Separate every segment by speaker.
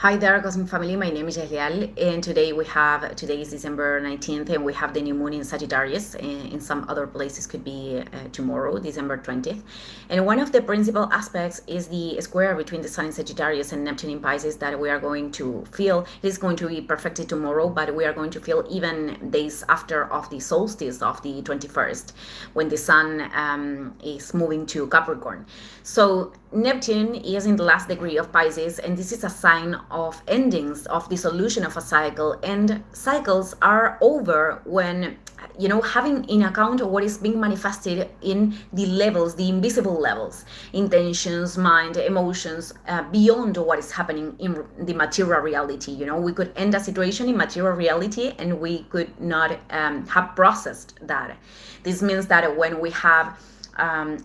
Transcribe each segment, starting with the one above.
Speaker 1: Hi there, Cosmic Family. My name is Jelial, and today is December 19th, and we have the new moon in Sagittarius. In some other places, could be tomorrow, December 20th. And one of the principal aspects is the square between the Sun in Sagittarius and Neptune in Pisces that we are going to feel. It is going to be perfected tomorrow, but we are going to feel even days after of the solstice of the 21st, when the Sun is moving to Capricorn. So Neptune is in the last degree of Pisces, and this is a sign of endings, of dissolution of a cycle. And cycles are over when, having in account what is being manifested in the levels, the invisible levels, intentions, mind, emotions, beyond what is happening in the material reality. We could end a situation in material reality and we could not have processed that. This means that when we have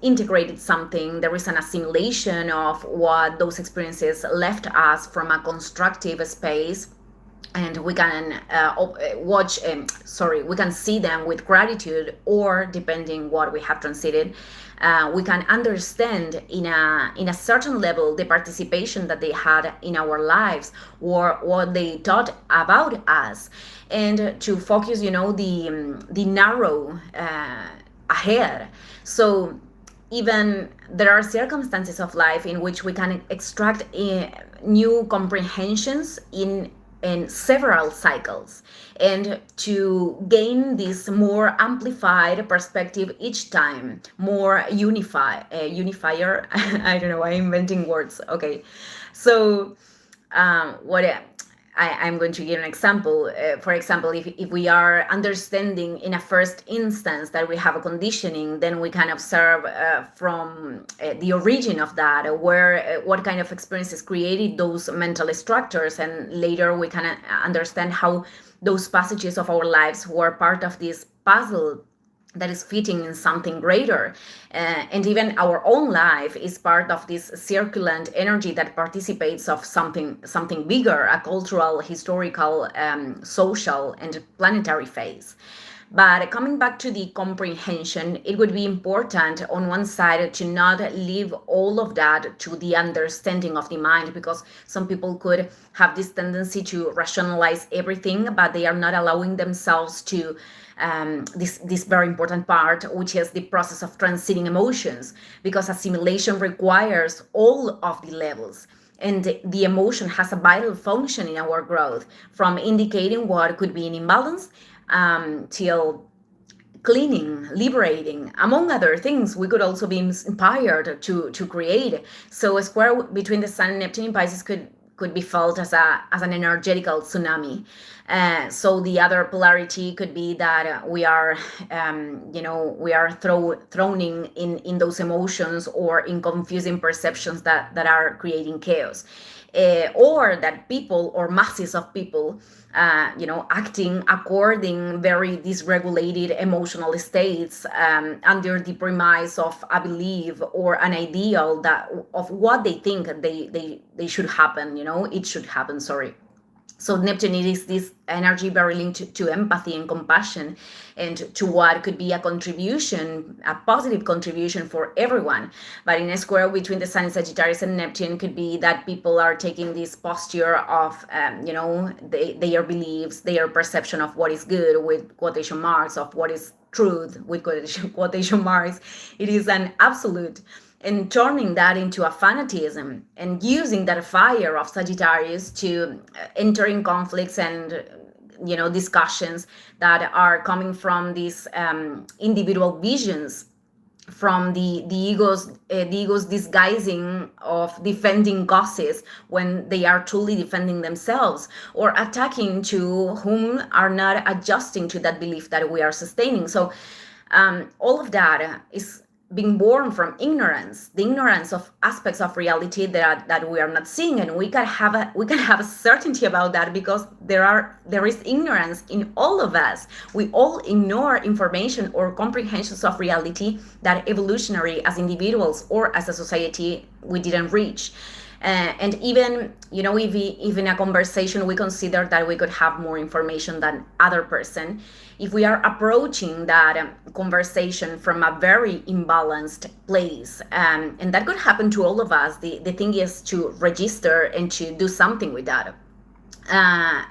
Speaker 1: integrated something, there is an assimilation of what those experiences left us from a constructive space, and we can we can see them with gratitude, or depending what we have transited, we can understand in a certain level the participation that they had in our lives or what they taught about us, and to focus the narrow ahead. So even there are circumstances of life in which we can extract new comprehensions in several cycles, and to gain this more amplified perspective each time, more unifier. I don't know, I'm inventing words. Okay, so I'm going to give an example. For example, if we are understanding in a first instance that we have a conditioning, then we can observe from the origin of that, what kind of experiences created those mental structures, and later we can understand how those passages of our lives were part of this puzzle that is fitting in something greater, and even our own life is part of this circulant energy that participates of something bigger, a cultural, historical, social, and planetary phase. But coming back to the comprehension, it would be important on one side to not leave all of that to the understanding of the mind, because some people could have this tendency to rationalize everything, but they are not allowing themselves to this very important part, which is the process of transiting emotions, because assimilation requires all of the levels. And the emotion has a vital function in our growth, from indicating what could be an imbalance till cleaning, liberating, among other things. We could also be inspired to create. So a square between the Sun and Neptune in Pisces could be felt as an energetical tsunami. So the other polarity could be that we are thrown in those emotions, or in confusing perceptions that are creating chaos, or that people or masses of people acting according very dysregulated emotional states, under the premise of a belief or an ideal of what they think they should happen. It should happen. So Neptune is this energy very linked to empathy and compassion, and to what could be a positive contribution for everyone. But in a square between the Sun in Sagittarius and Neptune could be that people are taking this posture of, their beliefs, their perception of what is good, with quotation marks, of what is truth, with quotation marks. It is an absolute, and turning that into a fanatism, and using that fire of Sagittarius to enter in conflicts and discussions that are coming from these individual visions, from the ego's disguising of defending causes when they are truly defending themselves, or attacking to whom are not adjusting to that belief that we are sustaining. So all of that is being born from ignorance, the ignorance of aspects of reality that we are not seeing, and we can have a certainty about that, because there is ignorance in all of us. We all ignore information or comprehensions of reality that evolutionary, as individuals or as a society, we didn't reach. And even, if in a conversation we consider that we could have more information than other person, if we are approaching that conversation from a very imbalanced place, and that could happen to all of us, the thing is to register and to do something with that.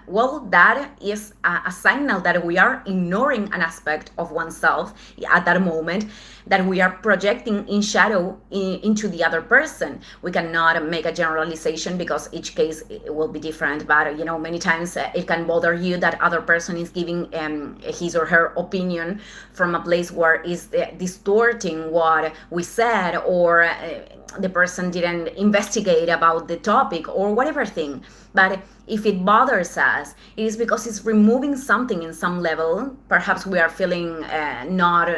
Speaker 1: Well, that is a signal that we are ignoring an aspect of oneself at that moment, that we are projecting in shadow into the other person. We cannot make a generalization because each case it will be different, but many times it can bother you that other person is giving his or her opinion from a place where is distorting what we said, or the person didn't investigate about the topic or whatever thing. But if it bothers us, it is because it's removing something in some level. Perhaps we are feeling not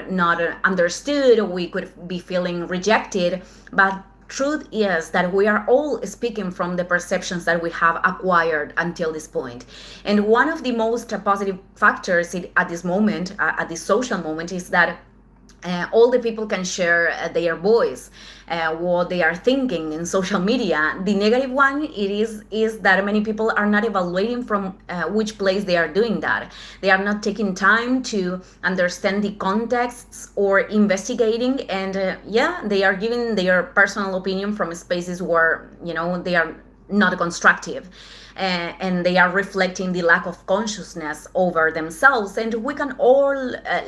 Speaker 1: understood, we could be feeling rejected, but truth is that we are all speaking from the perceptions that we have acquired until this point. And one of the most positive factors at this moment, at this social moment, is that all the people can share their voice, what they are thinking in social media. The negative one is that many people are not evaluating from which place they are doing that. They are not taking time to understand the contexts or investigating, and they are giving their personal opinion from spaces where they are not constructive. And they are reflecting the lack of consciousness over themselves, and we can all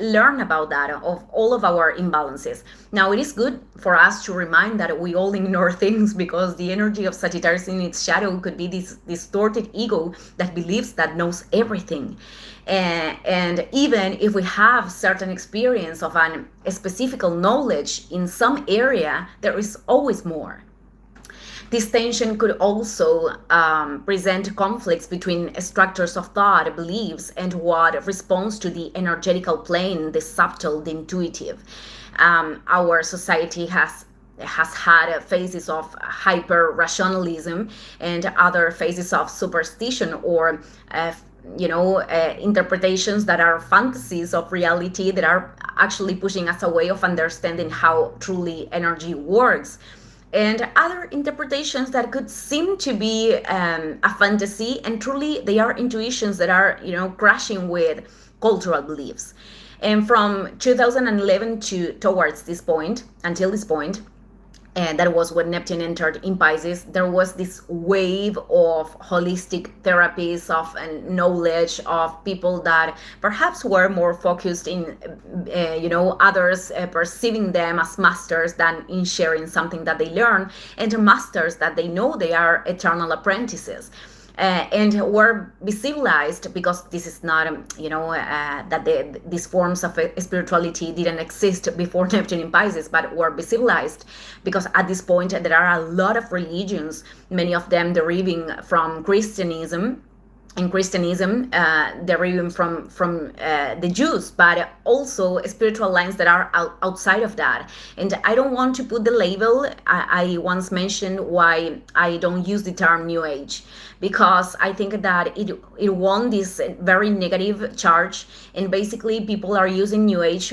Speaker 1: learn about that, of all of our imbalances. Now, it is good for us to remind that we all ignore things, because the energy of Sagittarius in its shadow could be this distorted ego that believes that knows everything. And even if we have certain experience of a specific knowledge in some area, there is always more. This tension could also present conflicts between structures of thought, beliefs, and what responds to the energetical plane, the subtle, the intuitive. Our society has had phases of hyper rationalism and other phases of superstition, or interpretations that are fantasies of reality that are actually pushing us away of understanding how truly energy works, and other interpretations that could seem to be a fantasy, and truly they are intuitions that are crashing with cultural beliefs. And from 2011 towards this point, until this point, and that was when Neptune entered in Pisces, there was this wave of holistic therapies, of knowledge, of people that perhaps were more focused in, others perceiving them as masters than in sharing something that they learn, and masters that they know they are eternal apprentices. And were visibilized, because this is not, that these forms of spirituality didn't exist before Neptune in Pisces, but were visibilized because at this point there are a lot of religions, many of them deriving from Christianism, and Christianism deriving from the Jews, but also spiritual lines that are outside of that. And I don't want to put the label. I once mentioned why I don't use the term New Age, because I think that it won this very negative charge, and basically people are using New Age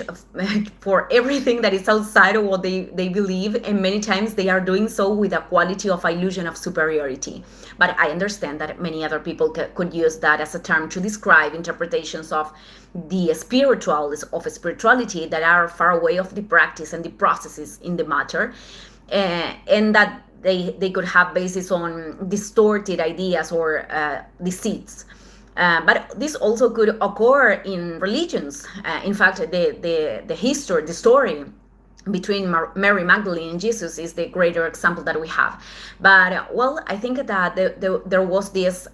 Speaker 1: for everything that is outside of what they believe, and many times they are doing so with a quality of illusion of superiority. But I understand that many other people could use that as a term to describe interpretations of the spirituals, of spirituality, that are far away of the practice and the processes in the matter, and that they could have basis on distorted ideas or deceits. But this also could occur in religions. In fact, the history, the story between Mary Magdalene and Jesus is the greater example that we have. But well, I think that there was this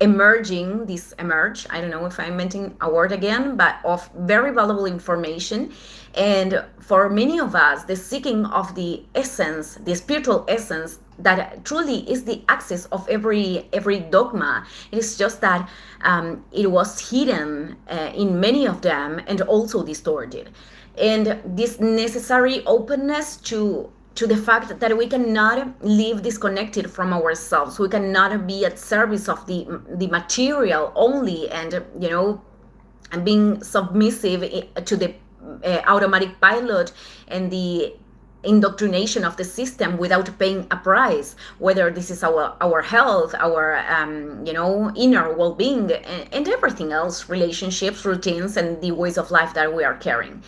Speaker 1: emerge, I don't know if I'm mentioning a word again, but of very valuable information. And for many of us, the seeking of the essence, the spiritual essence, that truly is the axis of every dogma. It is just that it was hidden in many of them, and also distorted. And this necessary openness to the fact that we cannot live disconnected from ourselves. We cannot be at service of the material only, and and being submissive to the automatic pilot and the indoctrination of the system without paying a price, whether this is our health, our inner well-being, and everything else, relationships, routines, and the ways of life that we are carrying.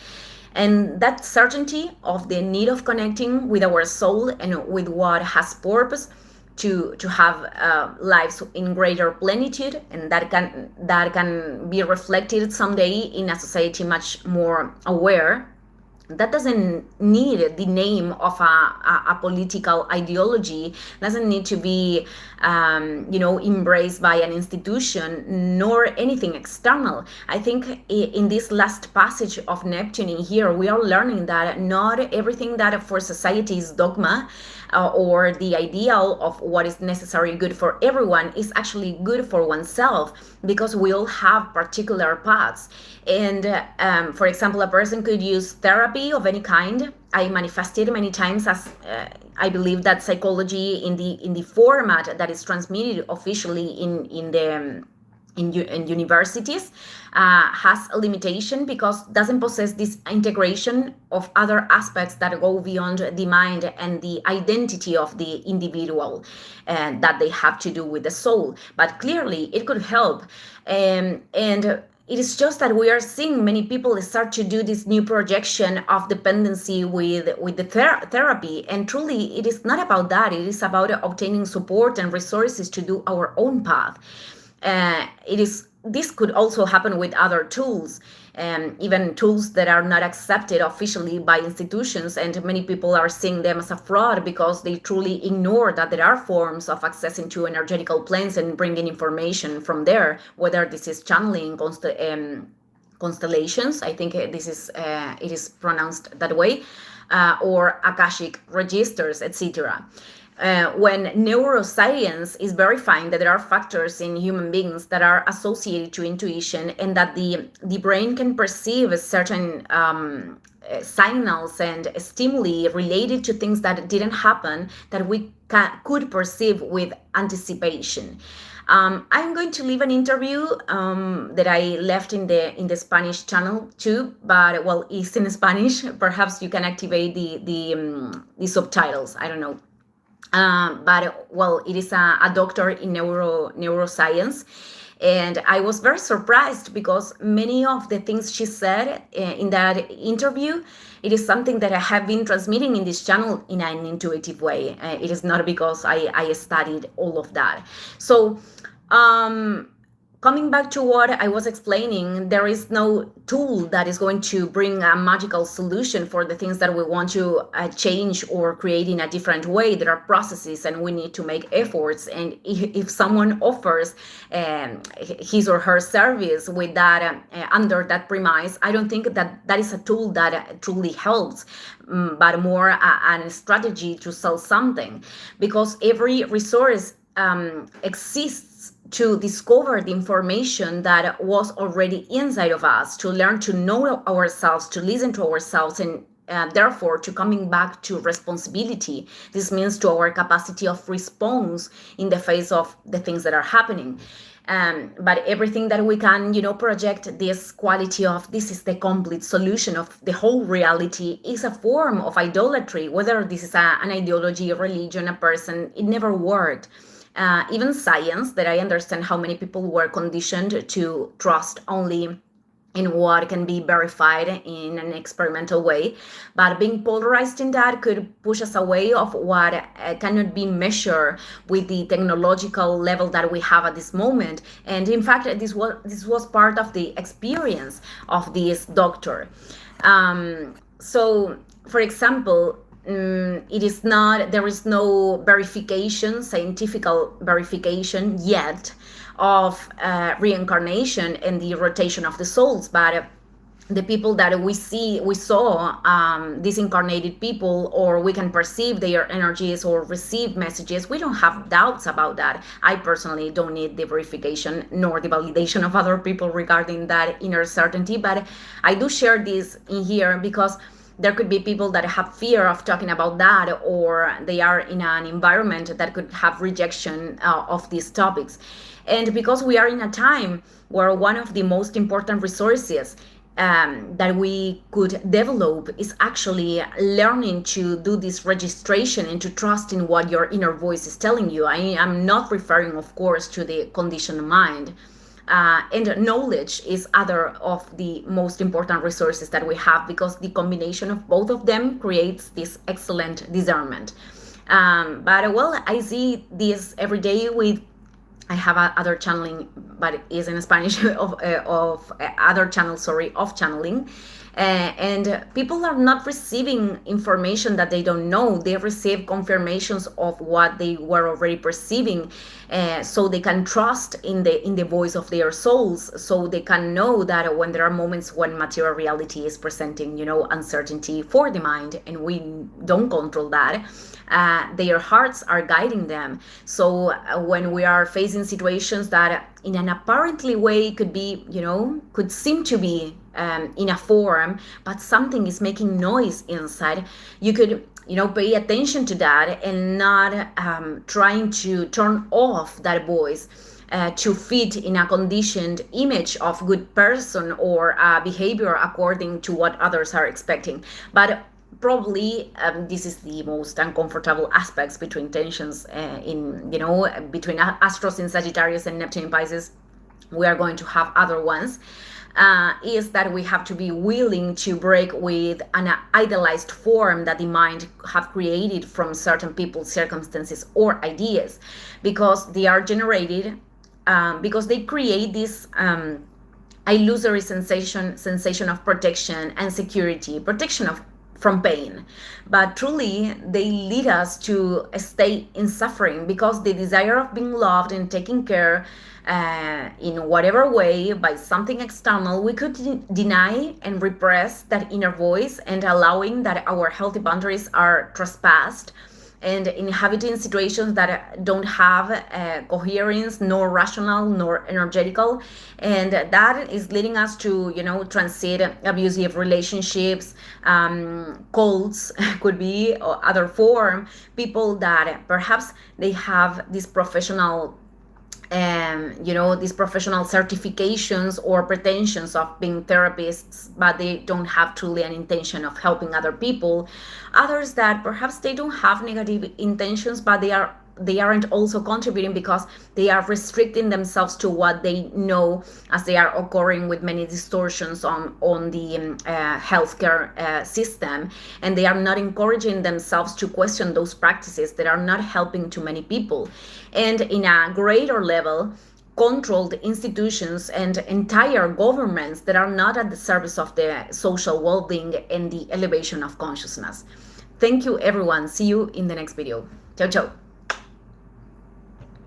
Speaker 1: And that certainty of the need of connecting with our soul and with what has purpose to have lives in greater plenitude, and that can be reflected someday in a society much more aware. That doesn't need the name of a political ideology, doesn't need to be embraced by an institution, nor anything external. I think in this last passage of Neptune in here, we are learning that not everything that for society is dogma, or the ideal of what is necessary good for everyone is actually good for oneself, because we all have particular paths. And for example, a person could use therapy of any kind. I manifested many times as I believe that psychology in the format that is transmitted officially in universities has a limitation, because doesn't possess this integration of other aspects that go beyond the mind and the identity of the individual, and that they have to do with the soul. But clearly it could help, and it is just that we are seeing many people start to do this new projection of dependency with the therapy. And truly, it is not about that. It is about obtaining support and resources to do our own path. This could also happen with other tools, even tools that are not accepted officially by institutions, and many people are seeing them as a fraud because they truly ignore that there are forms of accessing to energetical planes and bringing information from there, whether this is channeling constellations, I think it is pronounced that way, or Akashic registers, etc. When neuroscience is verifying that there are factors in human beings that are associated to intuition, and that the brain can perceive certain signals and stimuli related to things that didn't happen, that we could perceive with anticipation. I'm going to leave an interview that I left in the Spanish channel too, but well, it's in Spanish. Perhaps you can activate the subtitles. I don't know. But well, it is a doctor in neuroscience, and I was very surprised because many of the things she said in that interview, it is something that I have been transmitting in this channel in an intuitive way. It is not because I studied all of that. So coming back to what I was explaining, there is no tool that is going to bring a magical solution for the things that we want to change or create in a different way. There are processes, and we need to make efforts. And if someone offers his or her service with that under that premise, I don't think that is a tool that truly helps, but more a strategy to sell something, because every resource exists to discover the information that was already inside of us, to learn to know ourselves, to listen to ourselves, and therefore to coming back to responsibility. This means to our capacity of response in the face of the things that are happening. But everything that we can, project this quality of this is the complete solution of the whole reality is a form of idolatry, whether this is an ideology, a religion, a person, it never worked. Even science, that I understand how many people were conditioned to trust only in what can be verified in an experimental way, but being polarized in that could push us away of what cannot be measured with the technological level that we have at this moment. And in fact, this was part of the experience of this doctor. So, for example, there is no verification, scientific verification yet of reincarnation and the rotation of the souls, but the people that we saw, these incarnated people, or we can perceive their energies or receive messages, we don't have doubts about that. I personally don't need the verification nor the validation of other people regarding that inner certainty, but I do share this in here because there could be people that have fear of talking about that, or they are in an environment that could have rejection of these topics. And because we are in a time where one of the most important resources that we could develop is actually learning to do this registration and to trust in what your inner voice is telling you. I am not referring, of course, to the conditioned mind. And knowledge is other of the most important resources that we have, because the combination of both of them creates this excellent discernment. But well, I see this every day with, I have other channeling, but it is in Spanish of other channels, sorry, of channeling. And people are not receiving information that they don't know. They receive confirmations of what they were already perceiving, so they can trust in the voice of their souls. So they can know that when there are moments when material reality is presenting, uncertainty for the mind, and we don't control that, their hearts are guiding them. So when we are facing situations that in an apparently way could be, could seem to be in a form, but something is making noise inside, you could, pay attention to that and not trying to turn off that voice to fit in a conditioned image of good person or behavior according to what others are expecting. But probably this is the most uncomfortable aspects between tensions between Astros in Sagittarius and Neptune in Pisces. We are going to have other ones. Is that we have to be willing to break with an idealized form that the mind have created from certain people, circumstances, or ideas, because they are generated, because they create this illusory sensation of protection and security, protection from pain. But truly, they lead us to stay in suffering, because the desire of being loved and taken care in whatever way by something external, we could deny and repress that inner voice, and allowing that our healthy boundaries are trespassed and inhabiting situations that don't have coherence, nor rational, nor energetical. And that is leading us to, transit abusive relationships, cults, could be, or other form, people that perhaps they have this professional these professional certifications or pretensions of being therapists, but they don't have truly an intention of helping other people. Others that perhaps they don't have negative intentions, but they aren't also contributing because they are restricting themselves to what they know, as they are occurring with many distortions on the healthcare system, and they are not encouraging themselves to question those practices that are not helping too many people. And in a greater level, controlled institutions and entire governments that are not at the service of the social well-being and the elevation of consciousness. Thank you, everyone. See you in the next video. Ciao, ciao.